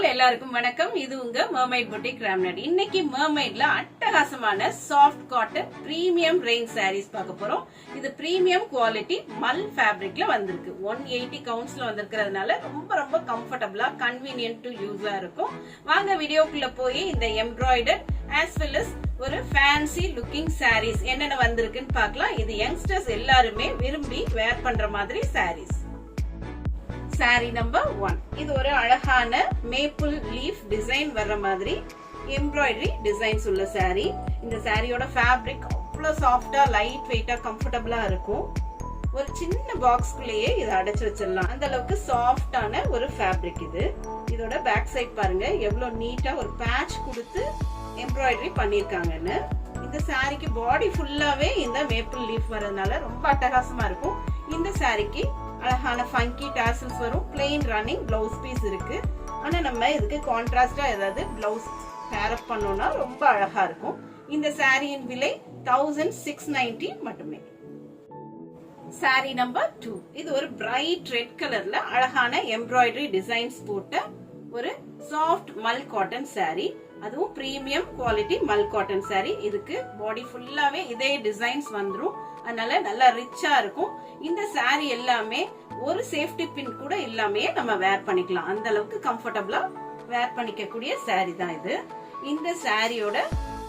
எல்லாருக்கும் வணக்கம். இது உங்க மர்மைட் பொட்டிக் ராம்நாட். இன்னைக்கு மர்மைட்ல அட்டகாசமான soft cotton premium rain sarees பார்க்க போறோம். இது பிரீமியம் குவாலிட்டி மல் ஃபேப்ரிக்ல வந்திருக்கு. 180 கவுண்ட்ஸ்ல வந்திருக்கிறதுனால ரொம்ப ரொம்ப கம்ஃபர்டபுளா கன்வீனியன்ட் டு யூஸா இருக்கும். வாங்க வீடியோக்குள்ள போய் இந்த எம்ப்ராய்டர்ட் as well as ஒரு ஃபேன்சி லுக்கிங் சாரீஸ் என்னென்ன வந்திருக்குன்னு பார்க்கலாம். இது யங்ஸ்டர்ஸ் எல்லாருமே விரும்பி வேர் பண்ற மாதிரி சாரீஸ். Sorry number 1. இது ஒரு அழகான மேப்பிள் லீஃப் டிசைன் வர்ற மாதிரி எம்ப்ராய்டரி டிசைன்ஸ் உள்ள சாரி. இந்த சாரியோட ஃபேப்ரிக் அவ்வளவு சாஃப்டா லைட் வெயிட்டா கம்ஃபர்டபுளா இருக்கும். ஒரு சின்ன பாக்ஸ்குள்ளேயே இதை அடைச்சு வச்சிடலாம். அந்த அளவுக்கு சாஃப்டான ஒரு ஃபேப்ரிக் இது. இதோட பேக் சைட் பாருங்க எவ்வளவு நீட்டா ஒரு பேட்ச் கொடுத்து எம்ப்ராய்டரி பண்ணிருக்காங்கன்னு. இந்த சாரிக்கு பாடி ஃபுல்லாவே இந்த மேப்பிள் லீஃப் வரதுனால ரொம்ப அட்டகாசமா இருக்கும். இந்த சாரிக்கு அழகான ஃபங்கி டாசல்ஸ் வரும். பிளெயின் ரன்னிங் பிளவுஸ் பீஸ் இருக்கு. ஆனா நம்ம இதுக்கு கான்ட்ராஸ்டா ஏதாவது பிளவுஸ் பேர் அப் பண்ணோம்னா ரொம்ப அழகா இருக்கும். இந்த சாரியின் விலை 1690 மட்டுமே. சாரி நம்பர் 2. இது ஒரு பிரைட் ரெட் கலர்ல அழகான எம்ப்ராய்டரி டிசைன்ஸ் போட்ட ஒரு சாஃப்ட் மல் காட்டன் சாரி. அதுவும் பிரீமியம் குவாலிட்டி மல் காட்டன் சாரி. இதுக்கு பாடி ஃபுல்லாவே இதே டிசைன்ஸ் வந்துரும். அதனால நல்லா ரிச்சா இருக்கும். இந்த சாரி எல்லாமே ஒரு சேஃப்டி பின் கூட இல்லாமயே நம்ம வேர் பண்ணிக்கலாம். அந்த அளவுக்கு கம்ஃபர்டபுளா வேர் பண்ணிக்க கூடிய சாரி தான் இது. இந்த சாரியோட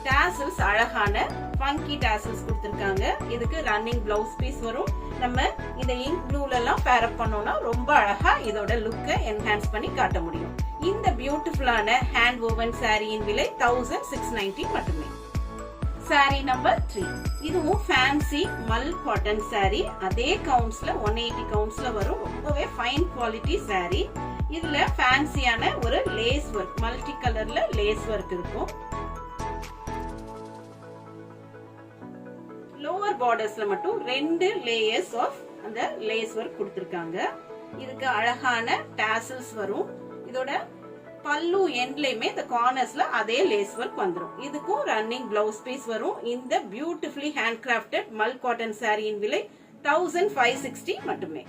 டாசல்ஸ் அழகான ஃபங்கி டாசல்ஸ் கொடுத்திருக்காங்க. இதுக்கு ரன்னிங் பிளவுஸ் பீஸ் வரும். நம்ம இந்த இங்க் ப்ளூல எல்லாம் பேர் அப் பண்ணோம்னா ரொம்ப அழகா இதோட லுக்கை என்ஹான்ஸ் பண்ணி காட்ட முடியும். இந்த பியூட்டிஃபுல்லான ஹேண்ட் woven சாரியின் விலை 1690 மட்டுமே. சாரி நம்பர் 3. இதுவும் ஃபேன்சி மல் காட்டன் சாரி. அதே கவுண்ட்ஸ்ல 180 கவுண்ட்ஸ்ல வரும். ரொம்பவே ஃபைன் குவாலிட்டி சாரி. இதுல ஃபேன்சியான ஒரு லேஸ் ஒர்க், மல்டி கலர்ல லேஸ் ஒர்க் இருக்கும். லோவர் பார்டர்ஸ்ல மட்டும் 2 லேயர்ஸ் ஆஃப் அந்த லேஸ் ஒர்க் கொடுத்திருக்காங்க. இதுக்கு அழகான டாசல்ஸ் வரும். இதோட பல்லு எண்ட்லயுமே இந்த கார்னர்ஸ்ல அதே லேஸ் ஒர்க் வந்துரும். இதுக்கும் ரன்னிங் பிளவுஸ் பீஸ் வரும். இந்த பியூட்டிஃபுல்லி ஹேண்ட் கிராஃப்டட் மல் காட்டன் சாரியின் விலை 1560 மட்டுமே.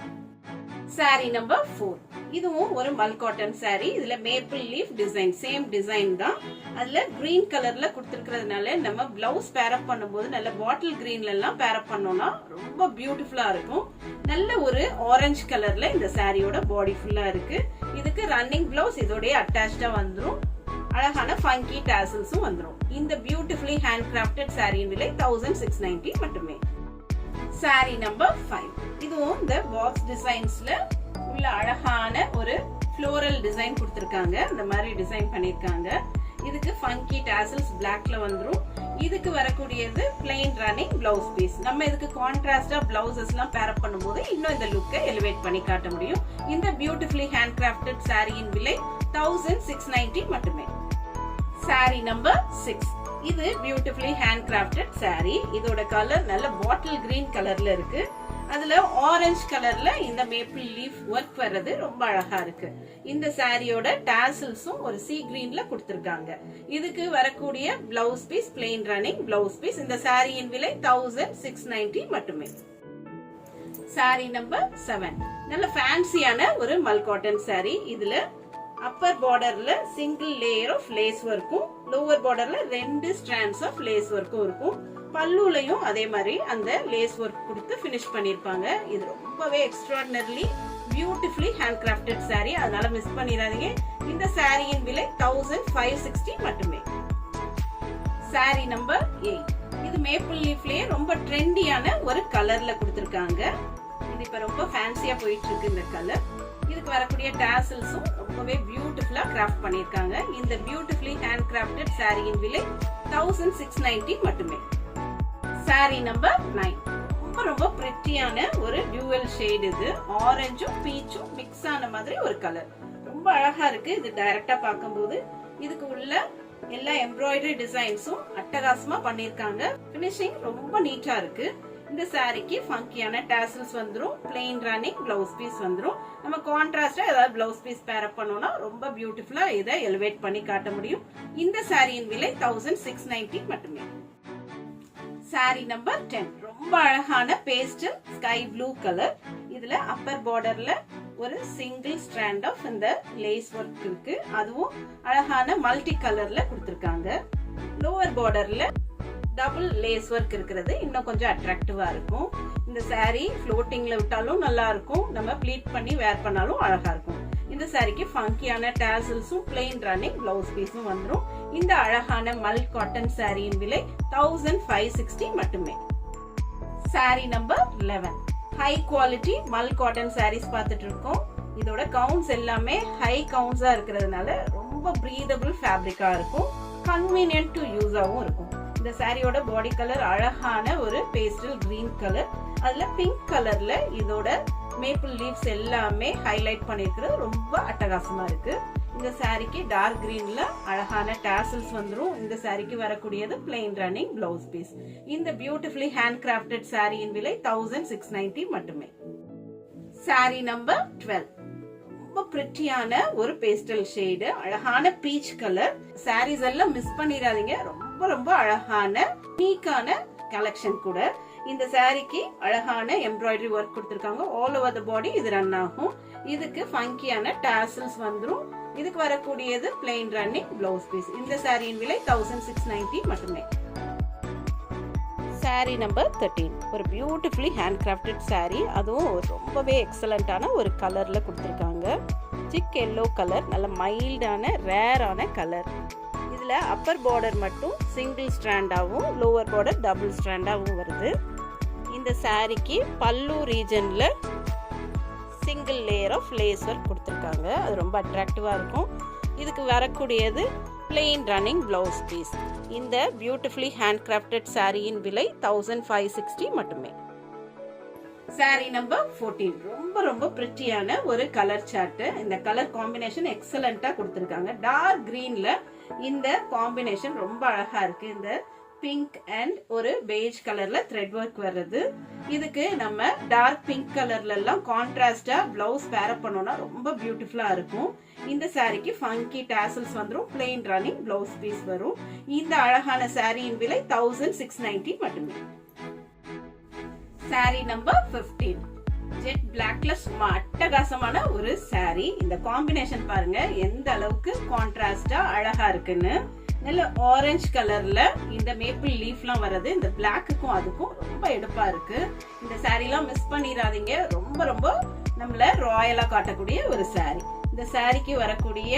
சாரி நம்பர் 4. இதுவும் ஒரு மல் காட்டன் சாரி. இதுல maple leaf design, same design தான். அதுல கிரீன் கலர்ல கொடுத்திருக்கிறதுனால நம்ம பிளவுஸ் பேர் அப் பண்ணும்போது நல்ல பாட்டில் கிரீன்ல எல்லாம் பேர் அப் பண்ணோம்னா ரொம்ப பியூட்டிஃபுல்லா இருக்கும். நல்ல ஒரு ஆரஞ்சு கலர்ல இந்த சாரியோட பாடி ஃபுல்லா இருக்கு. இதுக்கு ரன்னிங் பிளவுஸ் இதோடய அட்டாச்சா வந்துரும். அழகான ஃபங்கி டாசல்ஸும் வந்துரும். இந்த பியூட்டிஃபுல்லி ஹேண்ட் கிராஃப்டட் சாரியின் விலை 1690 மட்டுமே. சாரி நம்பர் 5. இதுவும் இந்த பாக்ஸ் டிசைன்ஸ்ல உள்ள அழகான ஒரு ஃப்ளோரல் டிசைன் கொடுத்திருக்காங்க. இந்த மாதிரி டிசைன் பண்ணிருக்காங்க. இதுக்கு ஃபங்கி டாசல்ஸ் பிளாக்ல வந்துரும். இதுக்கு வரக்கூடியது பிளெயின் ரன்னிங் பிளவுஸ் பீஸ். நம்ம இதுக்கு கான்ட்ராஸ்டா பிளவுசஸ் எல்லாம் பேர் அப் பண்ணும்போது இன்னும் இந்த லுக்கை எலிவேட் பண்ணி காட்ட முடியும். இந்த பியூட்டிஃபுல்லி ஹேண்ட் கிராஃப்டட் சாரியின் விலை 1690 மட்டுமே. சாரி நம்பர் 6. இது பியூட்டிஃபுல்லி ஹேண்ட் கிராஃப்டட் சாரி. இதோட கலர் நல்ல பாட்டில் கிரீன் கலர்ல இருக்கு. அதுல ஆரஞ்சு கலர்ல இந்த மேப்பிள் லீஃப் ஒர்க் வர்றது ரொம்ப அழகா இருக்கு. இந்த சாரியோட டாசல்ஸும் ஒரு சீ கிரீன்ல கொடுத்திருக்காங்க. இதுக்கு வரக்கூடிய blouse piece plain running blouse piece. இந்த சாரியின் விலை 1690 மட்டுமே. சாரி நம்பர் 7. நல்ல ஃபேன்சியான ஒரு மல் காட்டன் சாரி. இதுல அப்பர் பார்டர்ல சிங்கிள் லேயர் ஆஃப் லேஸ் ஒர்க்கும், லோவர் பார்டர்ல 2 ஸ்ட்ராண்ட்ஸ் ஆஃப் லேஸ் ஒர்க்கும் இருக்கும். பல்லுலையும் அதே மாதிரி அந்த லேஸ் ஒர்க் கொடுத்து பினிஷ் பண்ணிருப்பாங்க. இது ரொம்பவே extraordinarily beautifully hand crafted sorry. அதனால மிஸ் பண்ணிடாதீங்க. இந்த சாரியின் விலை 1560 மட்டுமே. சாரி நம்பர் 8. இது மேப்பிள் லீஃப்லயே ரொம்ப ட்ரெண்டியான ஒரு கலர்ல கொடுத்திருக்காங்க. இது இப்ப ரொம்ப ஃபேன்சியா போயிட்டு இருக்கு இந்த கலர். இதுக்கு வரக்கூடிய டாசல்ஸும் ரொம்பவே பியூட்டிஃபுல்லா கிராஃப்ட் பண்ணிருக்காங்க. இந்த பியூட்டிஃபுல்லி ஹேண்ட் கிராஃப்டட் சாரியின் விலை 1690 மட்டுமே. சாரி நம்பர் 9. ரொம்ப ரொம்ப பிரிட்டியான ஒரு டியூவல் ஷேட். இது ஆரஞ்சும் பீச்சும் மிக்ஸ் ஆன மாதிரி ஒரு கலர். ரொம்ப அழகா இருக்கு. இது டைரக்டா பார்க்கும்போது இதுக்கு உள்ள எல்லா எம்ப்ராய்டரி டிசைன்ஸும் அட்டகாசமா பண்ணிருக்காங்க. பினிஷிங் ரொம்ப நீட்டா இருக்கு. இந்த சாரிக்கு ஃபங்கியான டாசல்ஸ் வந்துரும். பிளெயின் ரன்னிங் பிளவுஸ் பீஸ் வந்துரும். நம்ம கான்ட்ராஸ்டா ஏதாவது பிளவுஸ் பீஸ் பேர் அப் பண்ணோம்னா ரொம்ப பியூட்டிஃபுல்லா இதை எலிவேட் பண்ணி காட்ட முடியும். இந்த சாரியின் விலை 1690 மட்டுமே. சாரி நம்பர் 10. ரொம்ப அழகான பேஸ்டல் ஸ்கை ப்ளூ கலர். இதுல அப்பர் பார்டர்ல ஒரு சிங்கிள் ஸ்ட்ராண்ட் ஆஃப் இந்த லேஸ் ஒர்க் இருக்கு. அதுவும் அழகான மல்டி கலர்ல கொடுத்திருக்காங்க. லோவர் பார்டர்ல டபுள் லேஸ் ஒர்க் இருக்கிறது இன்னும் கொஞ்சம் அட்ராக்டிவா இருக்கும். இந்த saree ஃப்ளோட்டிங்ல விட்டாலும் நல்லா இருக்கும், நம்ம ப்ளீட் பண்ணி வேர் பண்ணாலும் அழகா இருக்கும். இந்த சாரிக்கு ஃபங்கியான டாசல்ஸும் பிளெயின் ரன்னிங் பிளவுஸ் பீஸும் வந்துரும். இந்த அழகான மல் காட்டன் சாரியின் விலை 1560 மட்டுமே. சாரி நம்பர் 11 ஹை குவாலிட்டி மல் காட்டன் சாரீஸ் பார்த்துட்டு இருக்கோம். இதோட கவுண்ட்ஸ் எல்லாமே ஹை கவுண்ட்ஸா இருக்கிறதுனால ரொம்ப பிரீதபிள் ஃபேப்ரிக்கா இருக்கும், கன்வீனியன்ட் டு யூஸாவும் இருக்கும். இந்த சாரியோட பாடி கலர் அழகான ஒரு பேஸ்டல் கிரீன் கலர், அதுல பிங்க் கலர்ல இதோட மேப்பிள் லீவ்ஸ் எல்லாமே ஹைலைட் பண்ணிருக்கிறது ரொம்ப அட்டகாசமா இருக்கு. இந்த சாரிக்கு டார்க் கிரீன்ல அழகான டாசல்ஸ் வந்துரும். இந்த சாரிக்கு வரக்கூடியது பிளெயின் ரன்னிங் பிளவுஸ் பீஸ். இந்த பியூட்டிஃபுல்லி ஹேண்ட் கிராஃப்டட் சாரியின் விலை 1690 மட்டுமே. சாரி நம்பர் 12 ரொம்ப பிரிட்டியான ஒரு பேஸ்டல் ஷேடு, அழகான பீச் கலர். சாரீஸ் எல்லாம் மிஸ் பண்ணிடாதீங்க, ரொம்ப ரொம்ப அழகான யூனிக்கான கலெக்ஷன் கூட. இந்த சாரிக்கு அழகான எம்ப்ராய்டரி ஒர்க் கொடுத்திருக்காங்க. ஆல் ஓவர் தி பாடி இது ரன் ஆகும். இதுக்கு ஃபங்கியான டாசல்ஸ் வந்துரும். இதுக்கு வரக்கூடியது பிளெயின் ரன்னிங் பிளவுஸ் பீஸ். இந்த சாரியின் விலை 1690 மட்டுமே. சாரி நம்பர் 13 ஒரு பியூட்டிஃபுல்லி ஹேண்ட் கிராஃப்டட் சாரி, அதுவும் ரொம்பவே எக்ஸலண்டான ஒரு கலர்ல கொடுத்திருக்காங்க. சிக் எல்லோ கலர், நல்ல மைல்டான ரேரான கலர். இதுல அப்பர் பார்டர் மட்டும் சிங்கிள் ஸ்ட்ராண்டாவும் லோவர் பார்டர் டபுள் ஸ்ட்ராண்டாவும் வருது. இந்த சாரிக்கு பல்லு ரீஜன்ல single layer of lace work கொடுத்திருக்காங்க, அது ரொம்ப அட்ராக்டிவா இருக்கும். இதுக்கு வரக்கூடியது பிளெயின் ரன்னிங் பிளவுஸ் பீஸ். இந்த பியூட்டிஃபுல்லி ஹேண்ட் கிராஃப்டட் சாரியின் விலை 1560 மட்டுமே. சாரி நம்பர் 14 ரொம்ப ரொம்ப பிரிட்டியான ஒரு கலர் சார்ட். இந்த கலர் காம்பினேஷன் எக்ஸலண்டா கொடுத்திருக்காங்க. டார்க் கிரீன்ல இந்த காம்பினேஷன் ரொம்ப அழகா இருக்கு. இந்த பிங்க் அண்ட் ஒரு பெய்ஜ் கலர்ல த்ரெட் ஒர்க் வர்றது. இதுக்கு நம்ம டார்க் பிங்க் கலர்ல எல்லாம் கான்ட்ராஸ்டா பிளவுஸ் பேர் அப் பண்ணோம்னா ரொம்ப பியூட்டிஃபுல்லா இருக்கும். இந்த சாரிக்கு ஃபங்கி டாசல்ஸ் வந்துரும், பிளெயின் ரன்னிங் பிளவுஸ் பீஸ் வரும். இந்த அழகான சாரியின் விலை 1690 மட்டுமே. சாரி நம்பர் 15 ஜெட் பிளாக்ல சும்மா அட்டகாசமான ஒரு சாரி. இந்த காம்பினேஷன் பாருங்க எந்த அளவுக்கு கான்ட்ராஸ்டா அழகா இருக்குன்னு. நல்ல ஆரஞ்சு கலர்ல இந்த மேப்பிள் லீஃப்லாம் வருது. இந்த பிளாக்குக்கும் அதுக்கும் ரொம்ப எடுப்பா இருக்கு. இந்த சாரி எல்லாம் மிஸ் பண்ணிடாதீங்க, ரொம்ப ரொம்ப நம்மள ராயலா காட்டக்கூடிய ஒரு சாரி. இந்த சாரிக்கு வரக்கூடிய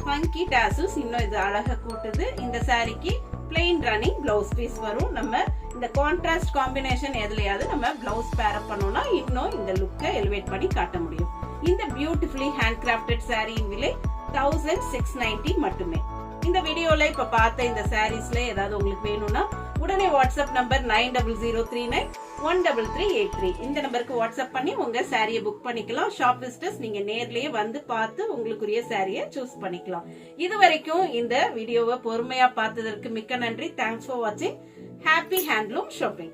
ஃபங்கி டாசல்ஸ் இன்னும் இது அழகா கூட்டுது. இந்த சாரிக்கு பிளெயின் ரன்னிங் பிளவுஸ் பீஸ் வரும். நம்ம இந்த கான்ட்ராஸ்ட் காம்பினேஷன் எதுலயாவது நம்ம பிளவுஸ் பேர் அப் பண்ணோம்னா இன்னும் இந்த லுக்கை எலிவேட் பண்ணி காட்ட முடியும். இந்த பியூட்டிஃபுல்லி ஹேண்ட் கிராஃப்டட் சாரியின் விலை 1690 மட்டுமே. இந்த வீடியோல இப்ப பார்த்த இந்த சாரீஸ்ல ஏதாவது உங்களுக்கு வேணும்னா உடனே வாட்ஸ்அப் நம்பர் 9003913383 இந்த நம்பருக்கு வாட்ஸ்அப் பண்ணி உங்க சாரியை புக் பண்ணிக்கலாம். ஷாப் விசிட்டர்ஸ் நீங்க நேர்லயே வந்து பார்த்து உங்களுக்குரிய சாரியை சூஸ் பண்ணிக்கலாம். இது வரைக்கும் இந்த வீடியோவை பொறுமையா பார்த்ததற்கு மிக்க நன்றி. தேங்க்ஸ் ஃபார் வாட்சிங். Happy handloom shopping.